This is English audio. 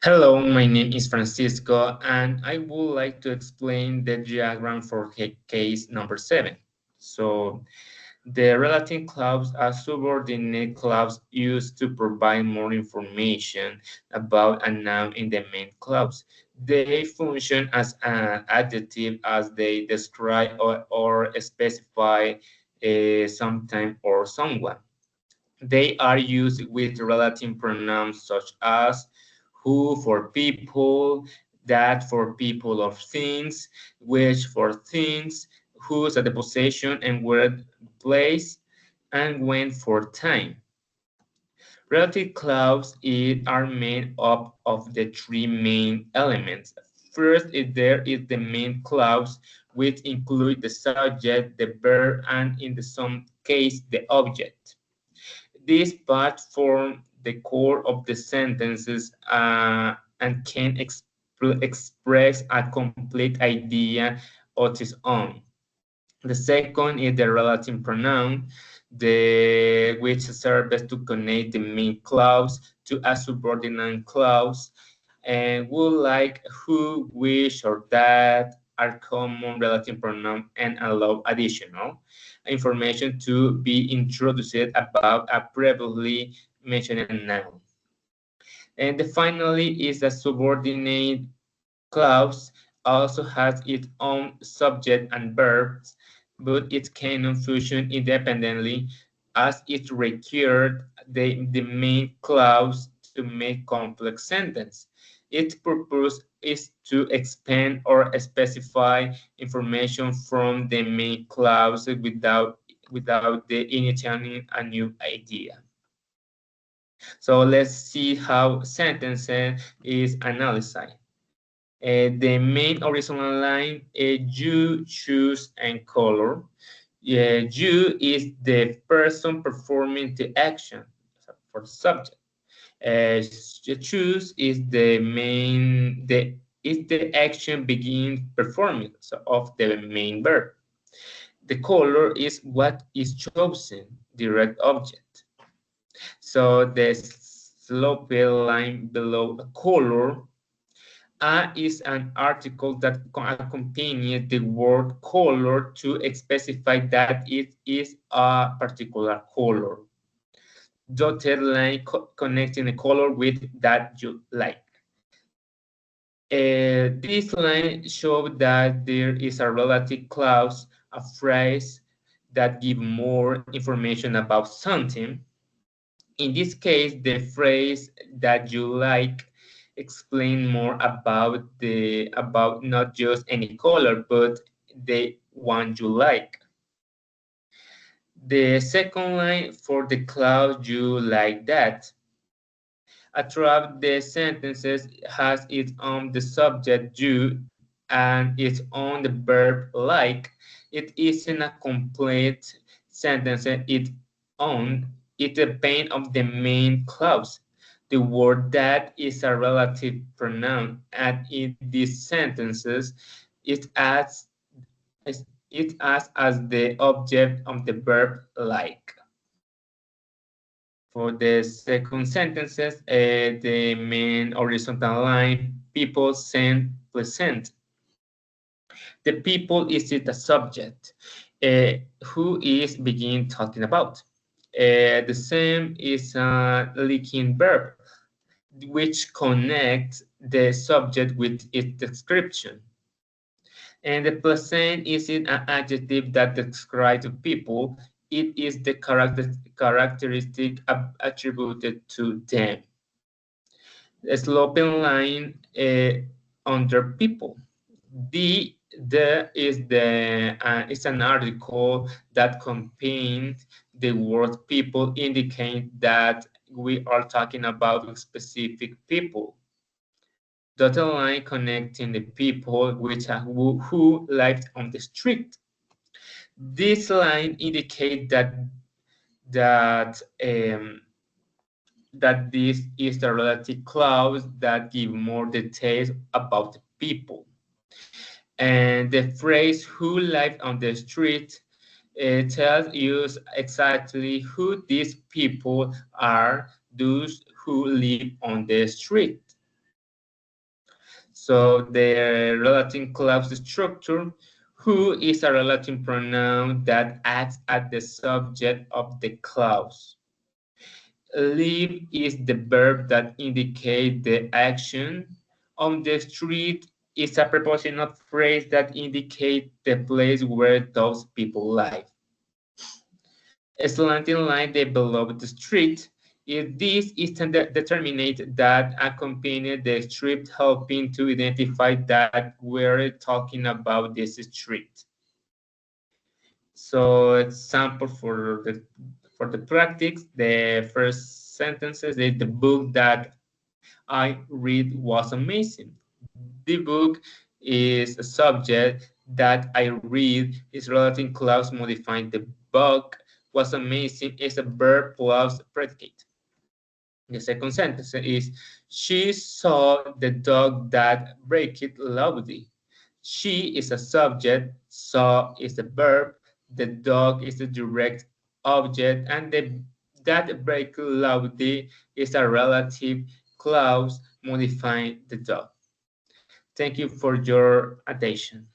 Hello, my name is Francisco, and I would like to explain the diagram for case number 7. So, the relative clause are subordinate clause used to provide more information about a noun in the main clause. They function as an adjective as they describe or specify sometime or someone. They are used with relative pronouns such as who for people, that for people of things, which for things, whose at the possession and word place, and when for time. Relative clauses are made up of the three main elements. First, there is the main clause, which includes the subject, the verb, and in some case, the object. These parts form the core of the sentences and can express a complete idea of its own. The second is the relative pronoun, which serves to connect the main clause to a subordinate clause, and would like who, which, or that are common relative pronouns and allow additional information to be introduced about a previously mentioned noun. And finally is a subordinate clause also has its own subject and verbs, but it cannot function independently as it required the main clause to make complex sentence. Its purpose is to expand or specify information from the main clause without the initiating a new idea. So let's see how sentences is analyzed. The main horizontal line, you, choose, and color. You is the person performing the action for the subject. Choose is the main is the action begin performing so of the main verb. The color is what is chosen, direct object. So the slope line below the color is an article that accompanies the word color to specify that it is a particular color. Dotted line connecting a color with that you like. This line shows that there is a relative clause, a phrase that give more information about something. In this case, the phrase that you like explain more about not just any color, but the one you like. The second line for the cloud you like that. A trap the sentences has its own the subject you and its own the verb like. It isn't a complete sentence its own. It depends on the main clause. The word that is a relative pronoun, and in these sentences, it adds it acts as the object of the verb like. For the second sentences, the main horizontal line, people send present. The people is it the subject. Who is begin talking about? The same is a linking verb, which connects the subject with its description. And the present is an adjective that describes people. It is the characteristic attributed to them. The sloping line under people. The is an article that contains the word people, indicate that we are talking about specific people. Dotted line connecting the people who live on the street. This line indicates that um, that this is the relative clause that give more details about the people. And the phrase "who live on the street" tells you exactly who these people are, those who live on the street. So the relative clause structure, who is a relative pronoun that acts as the subject of the clause. Live is the verb that indicates the action. On the street is a prepositional phrase that indicates the place where those people live. A slanting line developed the street. If this is determinate that accompany the street, helping to identify that we're talking about this street. So example for the practice, the first sentences is the book that I read was amazing. The book is a subject that I read is relative clause modifying the book was amazing is a verb plus predicate. The second sentence is she saw the dog that barked loudly. She is a subject, saw is a verb, the dog is a direct object, and that barked loudly is a relative clause modifying the dog. Thank you for your attention.